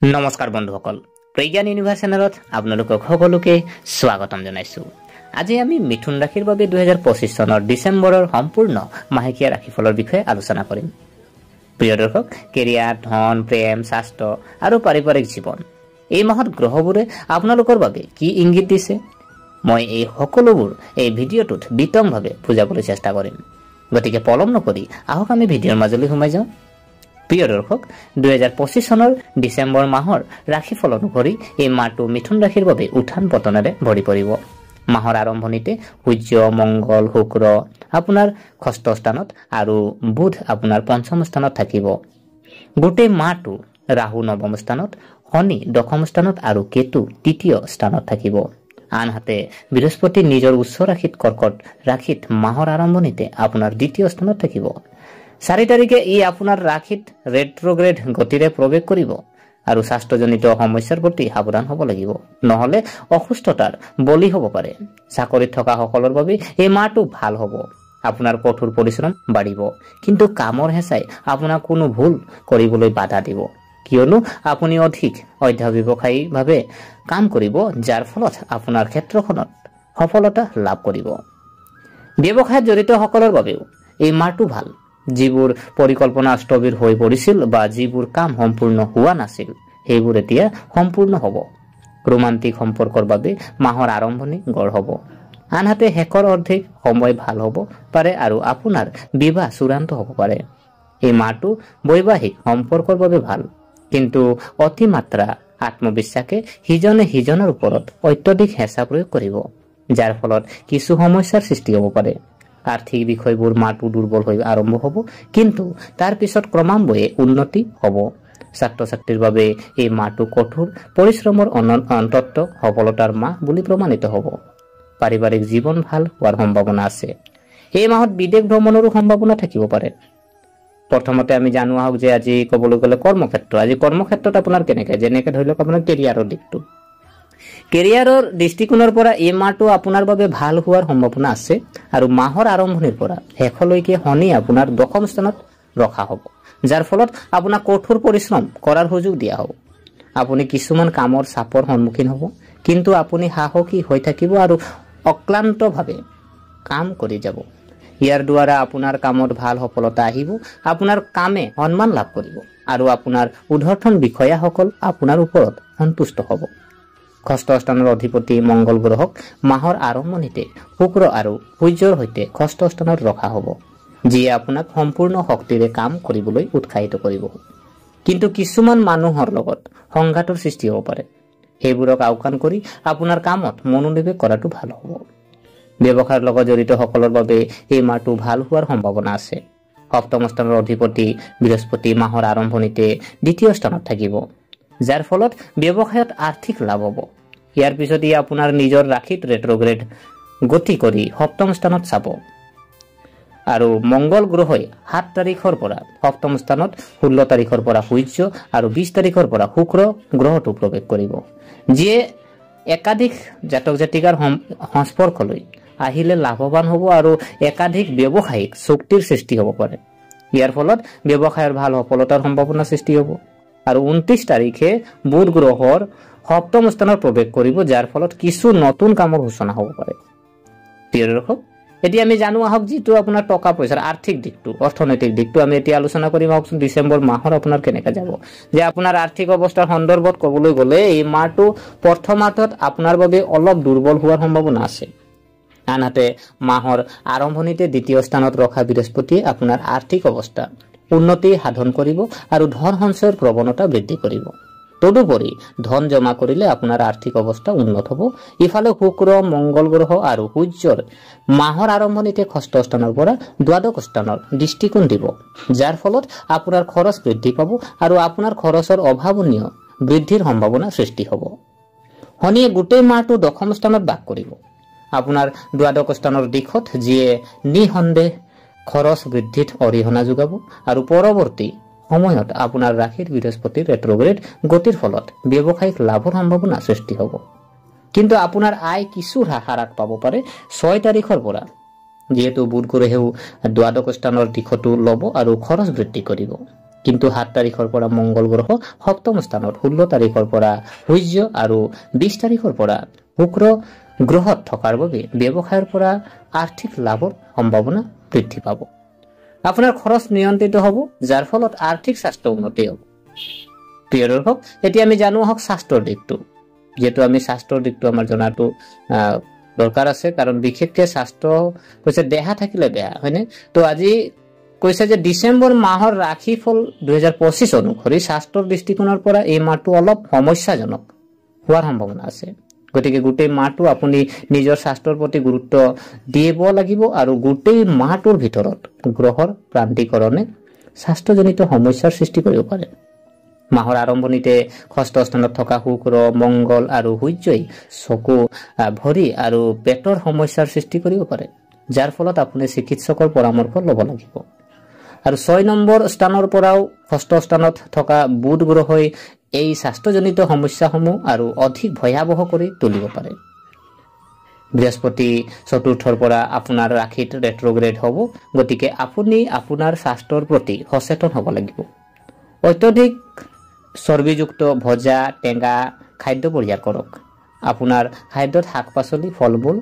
নমস্কাৰ বন্ধুসকল, প্ৰজ্ঞান ইউনিভাৰ্ছ চেনেলত আপোনালোকক সকলোকে স্বাগতম জনাইছোঁ। আজি আমি মিথুন ৰাশিৰ বাবে 2025 চনৰ ডিচেম্বৰৰ সম্পূৰ্ণ মাহেকীয়া ৰাশিফলৰ বিষয়ে আলোচনা কৰিম। প্ৰিয় দৰ্শক, কেৰিয়াৰ, ধন, প্ৰেম, স্বাস্থ্য আৰু পাৰিবাৰিক জীৱন এই মাহত গ্ৰহবোৰে আপোনালোকৰ বাবে কি ইংগিত দিছে, মই এই সকলোবোৰ এই ভিডিঅ'টোত বিতংভাৱে বুজাবলৈ চেষ্টা কৰিম। গতিকে পলম নকৰি আহক আমি ভিডিঅ'ৰ মাজলৈ সোমাই যাওঁ। প্ৰিয় দৰ্শক, 2025 চনৰ ডিচেম্বৰ মাহৰ ৰাশিফল অনুসৰি এই মাহটো মিথুন ৰাশিৰ বাবে উত্থান পতনেৰে ভৰি পৰিব। মাহৰ আৰম্ভণিতে সূৰ্য, মংগল, শুক্ৰ আপোনাৰ ষষ্ঠ স্থানত আৰু বুধ আপোনাৰ পঞ্চম স্থানত থাকিব। গোটেই মাহটো ৰাহু নৱম স্থানত, শনি দশম স্থানত আৰু কেতু তৃতীয় স্থানত থাকিব। আনহাতে বৃহস্পতি নিজৰ উচ্চ ৰাশিত কৰ্কট ৰাশিত মাহৰ আৰম্ভণিতে আপোনাৰ দ্বিতীয় স্থানত থাকিব। 4 তাৰিখে ই আপোনাৰ ৰাশিত ৰেট্ৰগ্ৰেড গতিৰে প্ৰৱেশ কৰিব আৰু স্বাস্থ্যজনিত সমস্যাৰ প্ৰতি সাৱধান হ'ব লাগিব, নহলে অসুস্থতাৰ বলি হ'ব পাৰে। চাকৰিত থকা সকলৰ বাবে এই মাহটো ভাল হ'ব। আপোনাৰ কঠোৰ পৰিশ্ৰম বাঢ়িব, কিন্তু কামৰ হেঁচাই আপোনাক কোনো ভুল কৰিবলৈ বাধা দিব, কিয়নো আপুনি অধিক অধ্যাৱসায়ীভাৱে কাম কৰিব, যাৰ ফলত আপোনাৰ ক্ষেত্ৰখনত সফলতা লাভ কৰিব। ব্যৱসায়ত জড়িত সকলৰ বাবেও এই মাহটো ভাল। যিবোৰ পৰিকল্পনা স্থবিৰ হৈ পৰিছিল বা যিবোৰ কাম সম্পূৰ্ণ হোৱা নাছিল, সেইবোৰ এতিয়া সম্পূৰ্ণ হ'ব। ৰোমান্টিক সম্পৰ্কৰ বাবে মাহৰ আৰম্ভণি গঢ় হ'ব। আনহাতে শেষৰ অৰ্ধেক সময় ভাল হ'ব পাৰে আৰু আপোনাৰ বিবাহ চূড়ান্ত হ'ব পাৰে। এই মাহটো বৈবাহিক সম্পৰ্কৰ বাবে ভাল, কিন্তু অতিমাত্ৰা আত্মবিশ্বাসে সিজনে সিজনৰ ওপৰত অত্যধিক হেঁচা প্ৰয়োগ কৰিব, যাৰ ফলত কিছু সমস্যাৰ সৃষ্টি হ'ব পাৰে। আৰ্থিক বিষয়বোৰ মাহটো দুৰ্বল হৈ আৰম্ভ হ'ব, কিন্তু তাৰ পিছত ক্ৰমান্বয়ে উন্নতি হ'ব। ছাত্ৰ ছাত্ৰীৰ বাবে এই মাহটো কঠোৰ পৰিশ্ৰমৰ অন্তত সফলতাৰ মাহ বুলি প্ৰমাণিত হ'ব। পাৰিবাৰিক জীৱন ভাল হোৱাৰ সম্ভাৱনা আছে। এই মাহত বিদেশ ভ্ৰমণৰো সম্ভাৱনা থাকিব পাৰে। প্ৰথমতে আমি জানো আহক যে আজি ক'বলৈ গ'লে কৰ্মক্ষেত্ৰ। আজি কৰ্মক্ষেত্ৰত আপোনাৰ কেনেকৈ, যেনেকৈ ধৰি লওক আপোনাৰ কেৰিয়াৰৰ দিশটো। কেৰিয়াৰৰ দৃষ্টিকোণৰ পৰা এই মাহটো আপোনাৰ বাবে ভাল হোৱাৰ সম্ভাৱনা আছে আৰু মাহৰ আৰম্ভণিৰ পৰা শেষলৈকে শনি আপোনাৰ দশম স্থানত ৰখা হ'ব, যাৰ ফলত আপোনাক কঠোৰ পৰিশ্ৰম কৰাৰ সুযোগ দিয়া হ'ব। আপুনি কিছুমান কামৰ চাপৰ সন্মুখীন হ'ব, কিন্তু আপুনি সাহসী হৈ থাকিব আৰু অক্লান্তভাৱে কাম কৰি যাব। ইয়াৰ দ্বাৰা আপোনাৰ কামত ভাল সফলতা আহিব, আপোনাৰ কামে সন্মান লাভ কৰিব আৰু আপোনাৰ ঊৰ্ধ্বতন বিষয়াসকল আপোনাৰ ওপৰত সন্তুষ্ট হ'ব। ষষ্ঠ স্থানৰ অধিপতি মংগল গ্ৰহক মাহৰ আৰম্ভণিতে শুক্ৰ আৰু সূৰ্যৰ সৈতে ষষ্ঠ স্থানত ৰখা হ'ব, যিয়ে আপোনাক সম্পূৰ্ণ শক্তিৰে কাম কৰিবলৈ উৎসাহিত কৰিব। কিন্তু কিছুমান মানুহৰ লগত সংঘাতৰ সৃষ্টি হ'ব পাৰে। সেইবোৰক আওকাণ কৰি আপোনাৰ কামত মনোনিৱেশ কৰাটো ভাল হ'ব। ব্যৱসায়ৰ লগত জড়িত সকলৰ বাবে এই মাহটো ভাল হোৱাৰ সম্ভাৱনা আছে। সপ্তম স্থানৰ অধিপতি বৃহস্পতি মাহৰ আৰম্ভণিতে দ্বিতীয় স্থানত থাকিব, যাৰ ফলত ব্যৱসায়ত আৰ্থিক লাভ হ'ব। ইয়াৰ পিছত ই আপোনাৰ নিজৰ ৰাশিত ৰেট্ৰগ্ৰেড গতি কৰি সপ্তম স্থানত চাব আৰু মংগল গ্ৰহই 7 তাৰিখৰ পৰা সপ্তম স্থানত, 16 তাৰিখৰ পৰা সূৰ্য আৰু 20 তাৰিখৰ পৰা শুক্ৰ গ্ৰহটো প্ৰৱেশ কৰিব, যিয়ে একাধিক জাতক জাতিকাৰ সংস্পৰ্শলৈ আহিলে লাভৱান হ'ব আৰু একাধিক ব্যৱসায়িক চুক্তিৰ সৃষ্টি হ'ব পাৰে। ইয়াৰ ফলত ব্যৱসায়ৰ ভাল সফলতাৰ সম্ভাৱনা সৃষ্টি হ'ব। আৰু 29 তাৰিখে বুধ গ্ৰহৰ সপ্তম স্থানত প্ৰৱেশ কৰিব, যাৰ ফলত কিছু নতুন কামৰ সূচনা হ'ব পাৰে। প্ৰিয় দৰ্শক, এতিয়া আমি জানো আহক যিটো আপোনাৰ টকা পইচাৰ আৰ্থিক দিশটো, অৰ্থনৈতিক দিশটো আমি এতিয়া আলোচনা কৰিম আহকচোন। ডিচেম্বৰ মাহৰ আপোনাৰ কেনেকৈ যাব, যে আপোনাৰ আৰ্থিক অৱস্থাৰ সন্দৰ্ভত ক'বলৈ গ'লে এই মাহটো প্ৰথমাৰ্ধত আপোনাৰ বাবে অলপ দুৰ্বল হোৱাৰ সম্ভাৱনা আছে। আনহাতে মাহৰ আৰম্ভণিতে দ্বিতীয় স্থানত ৰখা বৃহস্পতিয়ে আপোনাৰ আৰ্থিক অৱস্থা উন্নতি সাধন কৰিব আৰু ধন সঞ্চয়ৰ প্ৰৱণতা বৃদ্ধি কৰিব। তদুপৰি ধন জমা কৰিলে আপোনাৰ আৰ্থিক অৱস্থা উন্নত হ'ব। ইফালে শুক্ৰ, মংগল গ্ৰহ আৰু সূৰ্যৰ মাহৰ আৰম্ভণিতে ষষ্ঠ স্থানৰ পৰা দ্বাদশ স্থানৰ দৃষ্টিকোণ দিব, যাৰ ফলত আপোনাৰ খৰচ বৃদ্ধি পাব আৰু আপোনাৰ খৰচৰ অভাৱনীয় বৃদ্ধিৰ সম্ভাৱনা সৃষ্টি হ'ব। শনিয়ে গোটেই মাহটো দশম স্থানত বাস কৰিব, আপোনাৰ দ্বাদশ স্থানৰ দিশত, যিয়ে নিঃসন্দেহ খৰচ বৃদ্ধিত অৰিহণা যোগাব আৰু পৰৱৰ্তী সময়ত আপোনাৰ ৰাশিৰ বৃহস্পতিৰ ৰেট্ৰগ্ৰেড গতিৰ ফলত ব্যৱসায়িক লাভৰ সম্ভাৱনা সৃষ্টি হ'ব। কিন্তু আপোনাৰ আয় কিছু হ্ৰাস পাব পাৰে 6 তাৰিখৰ পৰা, যিহেতু বুধ গ্ৰহেও দ্বাদশ স্থানৰ দিশতো ল'ব আৰু খৰচ বৃদ্ধি কৰিব। কিন্তু 7 তাৰিখৰ পৰা মংগল গ্ৰহ সপ্তম স্থানত, 16 তাৰিখৰ পৰা সূৰ্য আৰু 20 তাৰিখৰ পৰা শুক্ৰ গ্ৰহত থকাৰ বাবে ব্যৱসায়ৰ পৰা আৰ্থিক লাভৰ সম্ভাৱনা বৃদ্ধি পাব। আপোনাৰ খৰচ নিয়ন্ত্ৰিত হ'ব, যাৰ ফলত আৰ্থিক স্বাস্থ্য উন্নতি হ'ব। প্ৰিয় দৰ্শক, এতিয়া আমি জানো আহক স্বাস্থ্যৰ দিশটো। যেহেতু আমি স্বাস্থ্যৰ দিশটো আমাৰ জনাটো দৰকাৰ আছে, কাৰণ বিশেষকৈ স্বাস্থ্য কৈছে দেহা থাকিলে বেয়া, হয়নে? তো আজি কৈছে যে ডিচেম্বৰ মাহৰ ৰাশিফল 2025 অনুসৰি স্বাস্থ্যৰ দৃষ্টিকোণৰ পৰা এই মাহটো অলপ সমস্যাজনক হোৱাৰ সম্ভাৱনা আছে। গতিকে গোটেই মাহটো আপুনি নিজৰ স্বাস্থ্যৰ প্ৰতি গুৰুত্ব দিব লাগিব, আৰু গোটেই মাহটোৰ ভিতৰত গ্ৰহৰ প্ৰান্তিকৰণে স্বাস্থ্যজনিত সমস্যাৰ সৃষ্টি কৰিব পাৰে। মাহৰ আৰম্ভণিতে ষষ্ঠ স্থানত থকা শুক্ৰ, মংগল আৰু সূৰ্যই চকু, ভৰি আৰু পেটৰ সমস্যাৰ সৃষ্টি কৰিব পাৰে, যাৰ ফলত আপুনি চিকিৎসকৰ পৰামৰ্শ ল'ব লাগিব। আৰু 6 নম্বৰ স্থানৰ পৰাও ষষ্ঠ স্থানত থকা বুধ গ্ৰহই এই স্বাস্থ্যজনিত সমস্যাসমূহ আৰু অধিক ভয়াৱহ কৰি তুলিব পাৰে। বৃহস্পতি চতুৰ্থৰ পৰা আপোনাৰ ৰাশিত ৰেট্ৰগ্ৰেড হ'ব, গতিকে আপুনি আপোনাৰ স্বাস্থ্যৰ প্ৰতি সচেতন হ'ব লাগিব। অত্যধিক চৰ্বিযুক্ত ভজা, টেঙা খাদ্য পৰিহাৰ কৰক। আপোনাৰ খাদ্যত শাক-পাচলি, ফল-মূল,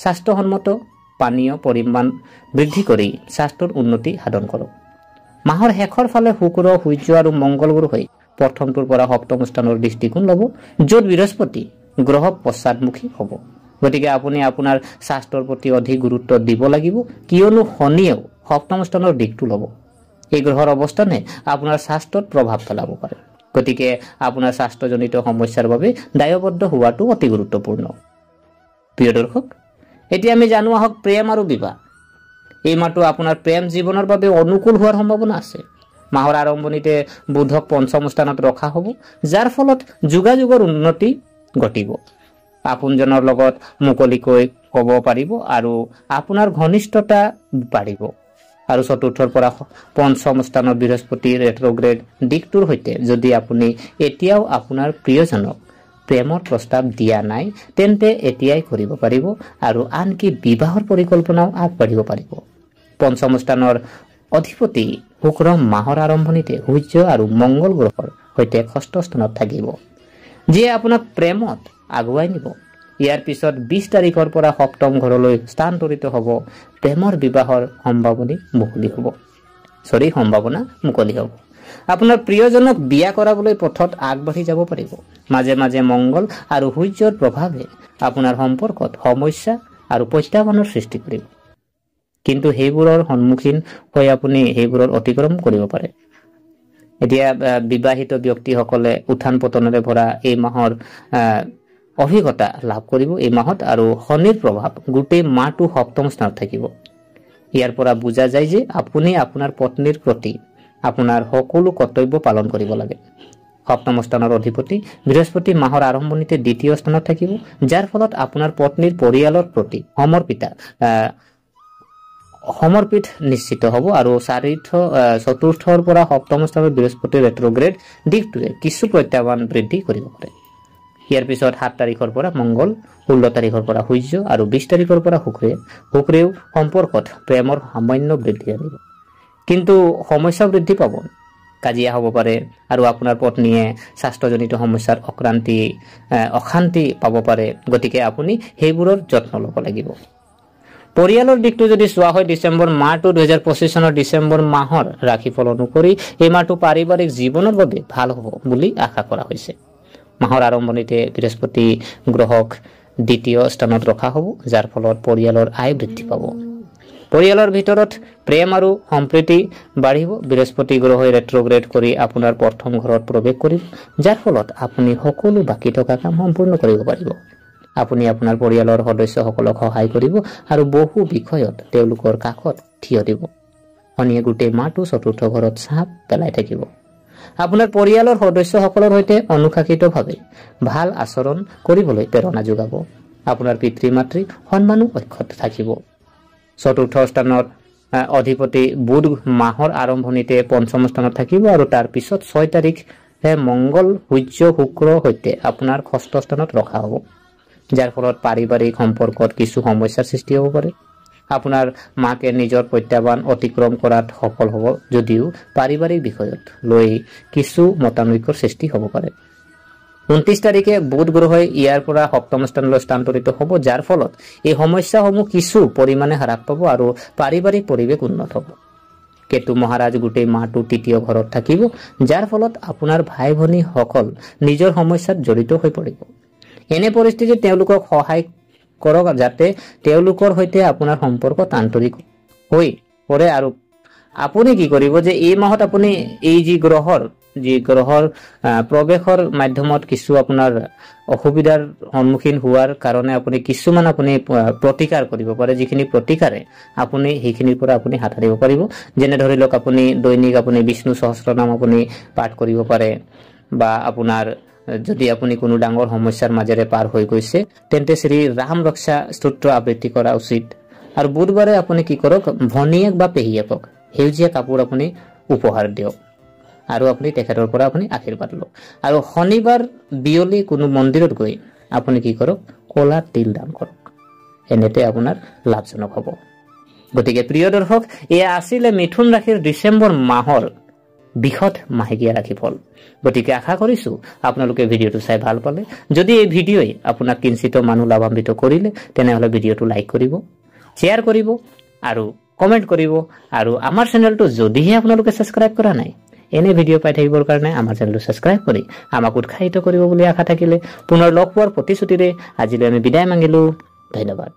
স্বাস্থ্যসন্মত পানীয় পৰিমাণ বৃদ্ধি কৰি স্বাস্থ্যৰ উন্নতি সাধন কৰক। মাহৰ শেষৰ ফালে শুক্ৰ, সূৰ্য আৰু মংগল গ্ৰহই প্ৰথমটোৰ পৰা সপ্তম স্থানৰ দৃষ্টিকোণ ল'ব, য'ত বৃহস্পতি গ্ৰহ পশ্চাদমুখী হ'ব। গতিকে আপুনি আপোনাৰ স্বাস্থ্যৰ প্ৰতি অধিক গুৰুত্ব দিব লাগিব, কিয়নো শনিয়েও সপ্তম স্থানৰ দিশটো ল'ব। এই গ্ৰহৰ অৱস্থানে আপোনাৰ স্বাস্থ্যত প্ৰভাৱ পেলাব পাৰে। গতিকে আপোনাৰ স্বাস্থ্যজনিত সমস্যাৰ বাবে দায়বদ্ধ হোৱাটো অতি গুৰুত্বপূৰ্ণ। প্ৰিয় দৰ্শক, এতিয়া আমি জানো আহক প্ৰেম আৰু বিবাহ। এই মাহটো আপোনাৰ প্ৰেম জীৱনৰ বাবে অনুকূল হোৱাৰ সম্ভাৱনা আছে। মাহৰ আৰম্ভণিতে বুধক পঞ্চম স্থানত ৰখা হ'ব, যাৰ ফলত যোগাযোগৰ উন্নতি ঘটিব। আপোনজনৰ লগত মুকলিকৈ ক'ব পাৰিব আৰু আপোনাৰ ঘনিষ্ঠতা বাঢ়িব। আৰু চতুৰ্থৰ পৰা পঞ্চম স্থানত বৃহস্পতিৰ ৰেট্ৰগ্ৰেড দিশটোৰ সৈতে যদি আপুনি এতিয়াও আপোনাৰ প্ৰিয়জনক প্ৰেমৰ প্ৰস্তাৱ দিয়া নাই, তেন্তে এতিয়াই কৰিব পাৰিব, আৰু আনকি বিবাহৰ পৰিকল্পনাও আগবাঢ়িব পাৰিব। পঞ্চম স্থানৰ অধিপতি শুক্ৰ মাহৰ আৰম্ভণিতে সূৰ্য আৰু মংগল গ্ৰহৰ সৈতে ষষ্ঠ স্থানত থাকিব, যিয়ে আপোনাক প্ৰেমত আগুৱাই নিব। ইয়াৰ পিছত 20 তাৰিখৰ পৰা সপ্তম ঘৰলৈ স্থানান্তৰিত হ'ব। প্ৰেমৰ বিবাহৰ সম্ভাৱনা মুকলি হ'ব। আপোনাৰ প্ৰিয়জনক বিয়া কৰাবলৈ পথত আগবাঢ়ি যাব পাৰিব। মাজে মাজে মংগল আৰু সূৰ্যৰ প্ৰভাৱে আপোনাৰ সম্পৰ্কত সমস্যা আৰু প্ৰত্যাহ্বানৰ সৃষ্টি কৰিব, কিন্তু সেইবোৰৰ সন্মুখীন হৈ আপুনি সেইবোৰৰ অতিক্ৰম কৰিব পাৰে। এতিয়া বিবাহিত ব্যক্তিসকলে উত্থান পতনেৰে ভৰা এই মাহৰ অভিজ্ঞতা লাভ কৰিব এই মাহত, আৰু শনিৰ প্ৰভাৱ গোটেই মাহটো সপ্তম স্থানত থাকিব। ইয়াৰ পৰা বুজা যায় যে আপুনি আপোনাৰ পত্নীৰ প্ৰতি আপোনাৰ সকলো কৰ্তব্য পালন কৰিব লাগে। সপ্তম স্থানৰ অধিপতি বৃহস্পতি মাহৰ আৰম্ভণিতে দ্বিতীয় স্থানত থাকিব, যাৰ ফলত আপোনাৰ পত্নীৰ পৰিয়ালৰ প্ৰতি সমৰ্পিত নিশ্চিত হ'ব। আৰু চতুৰ্থৰ পৰা সপ্তম স্থানত বৃহস্পতিৰ ৰেট্ৰগ্ৰেড দিশটোৱে কিছু প্ৰত্যাহ্বান বৃদ্ধি কৰিব পাৰে। ইয়াৰ পিছত 7 তাৰিখৰ পৰা মংগল, 16 তাৰিখৰ পৰা সূৰ্য আৰু 20 তাৰিখৰ পৰা শুক্ৰেও সম্পৰ্কত প্ৰেমৰ সামান্য বৃদ্ধি আনিব, কিন্তু সমস্যা বৃদ্ধি পাব। কাজিয়া হ'ব পাৰে, আৰু আপোনাৰ পত্নীয়ে স্বাস্থ্যজনিত সমস্যাৰ অশান্তি পাব পাৰে। গতিকে আপুনি সেইবোৰৰ যত্ন ল'ব লাগিব। পৰিয়ালৰ দিশটো যদি চোৱা হয়, ডিচেম্বৰ মাহটো 2025 চনৰ ডিচেম্বৰ মাহৰ ৰাশিফল অনুসৰি এই মাহটো পাৰিবাৰিক জীৱনৰ বাবে ভাল হ'ব বুলি আশা কৰা হৈছে। মাহৰ আৰম্ভণিতে বৃহস্পতি গ্ৰহক দ্বিতীয় স্থানত ৰখা হ'ব, যাৰ ফলত পৰিয়ালৰ আয় বৃদ্ধি পাব। পৰিয়ালৰ ভিতৰত প্ৰেম আৰু সম্প্ৰীতি বাঢ়িব। বৃহস্পতি গ্ৰহই ৰেট্ৰগ্ৰেড কৰি আপোনাৰ প্ৰথম ঘৰত প্ৰৱেশ কৰিব, যাৰ ফলত আপুনি সকলো বাকী থকা কাম সম্পূৰ্ণ কৰিব পাৰিব। আপুনি আপোনাৰ পৰিয়ালৰ সদস্যসকলক সহায় কৰিব আৰু বহু বিষয়ত তেওঁলোকৰ কাষত থিয় দিব। শনিয়ে গোটেই মাহটো চতুৰ্থ ঘৰত চাপ পেলাই থাকিব। আপোনাৰ পৰিয়ালৰ সদস্যসকলৰ সৈতে অনুশাসিতভাৱে ভাল আচৰণ কৰিবলৈ প্ৰেৰণা যোগাব। আপোনাৰ পিতৃ-মাতৃ সন্মানো অক্ষত থাকিব। চতুৰ্থ স্থানত অধিপতি বুধ মাহৰ আৰম্ভণিতে পঞ্চম স্থানত থাকিব, আৰু তাৰ পিছত 6 তাৰিখে মংগল, সূৰ্য, শুক্ৰৰ সৈতে আপোনাৰ ষষ্ঠ স্থানত ৰখা হ'ব, যাৰ ফলত পাৰিবাৰিক সম্পৰ্কত কিছু সমস্যাৰ সৃষ্টি হ'ব পাৰে। আপোনাৰ মাকে নিজৰ প্ৰত্যাহ্বান অতিক্ৰম কৰাত সফল হ'ব যদিও পাৰিবাৰিক বিষয়ত লৈ কিছু মতানৈক্যৰ সৃষ্টি হ'ব পাৰে 29 তাৰিখে বুধ গ্ৰহই ইয়াৰ পৰা সপ্তম স্থানলৈ স্থানান্তৰিত হ'ব যাৰ ফলত এই সমস্যাসমূহ কিছু পৰিমাণে হ্ৰাস পাব আৰু পাৰিবাৰিক পৰিৱেশ উন্নত হ'ব কেতু মহাৰাজ গোটেই মাহটো তৃতীয় ঘৰত থাকিব যাৰ ফলত আপোনাৰ ভাই ভনী সকল নিজৰ সমস্যাত জড়িত হৈ পৰিব এনে পৰিস্থিতিত তেওঁলোকক সহায় কৰক যাতে তেওঁলোকৰ সৈতে আপোনাৰ সম্পৰ্ক আন্তৰিক হৈ পৰে আৰু আপুনি কি কৰিব যে এই মাহত আপুনি এই যি গ্ৰহৰ প্ৰৱেশৰ মাধ্যমত কিছু আপোনাৰ অসুবিধাৰ সন্মুখীন হোৱাৰ কাৰণে আপুনি কিছুমান আপুনি প্ৰতিকাৰ কৰিব পাৰে যিখিনি প্ৰতিকাৰে আপুনি সেইখিনিৰ পৰা আপুনি হাত সাৰিব পাৰিব যেনে ধৰি লওক আপুনি দৈনিক আপুনি বিষ্ণু সহস্ৰনাম আপুনি পাঠ কৰিব পাৰে বা আপোনাৰ যদি আপুনি কোনো ডাঙৰ সমস্যাৰ মাজেৰে পাৰ হৈ গৈছে তেন্তে শ্ৰী ৰাম ৰক্ষা স্তোত্ৰ আবৃত্তি কৰা উচিত আৰু বুধবাৰে আপুনি কি কৰক ভনীয়েক বা পেহীয়েকক হেউজিয়া কাপোৰ আপুনি উপহাৰ দিয়ক আৰু আপুনি তেখেতৰ পৰা আপুনি আশীৰ্বাদ লওক আৰু শনিবাৰ বিয়লি কোনো মন্দিৰত গৈ আপুনি কি কৰক কলা তিল দান কৰক এনেতে আপোনাৰ লাভজনক হ'ব গতিকে প্ৰিয় দৰ্শক এয়া আছিল মিথুন ৰাশিৰ ডিসেম্বৰ মাহৰ বিখত মাহেকীয়া ৰাশিফল গতিকে আশা কৰিছো আপোনালোকে ভিডিওটো চাই ভাল পালে যদি এই ভিডিঅই আপোনাক কিঞ্চিত মানুহ লাভান্বিত কৰিলে তেনেহলে ভিডিওটো লাইক কৰিব শেয়াৰ কৰিব আৰু কমেন্ট কৰিব আৰু আমাৰ চেনেলটো যদিহে আপোনালোকে সাবস্ক্ৰাইব কৰা নাই এনে ভিডিও পাই থাকিবৰ কাৰণে আমাৰ চেনেলটো সাবস্ক্ৰাইব কৰি আমাক উৎসাহিত কৰিব বুলি আশা থাকিলে পুনৰ লগ পোৱাৰ প্ৰতিশ্ৰুতিৰে আজিলৈ আমি বিদায় মাগিলো ধন্যবাদ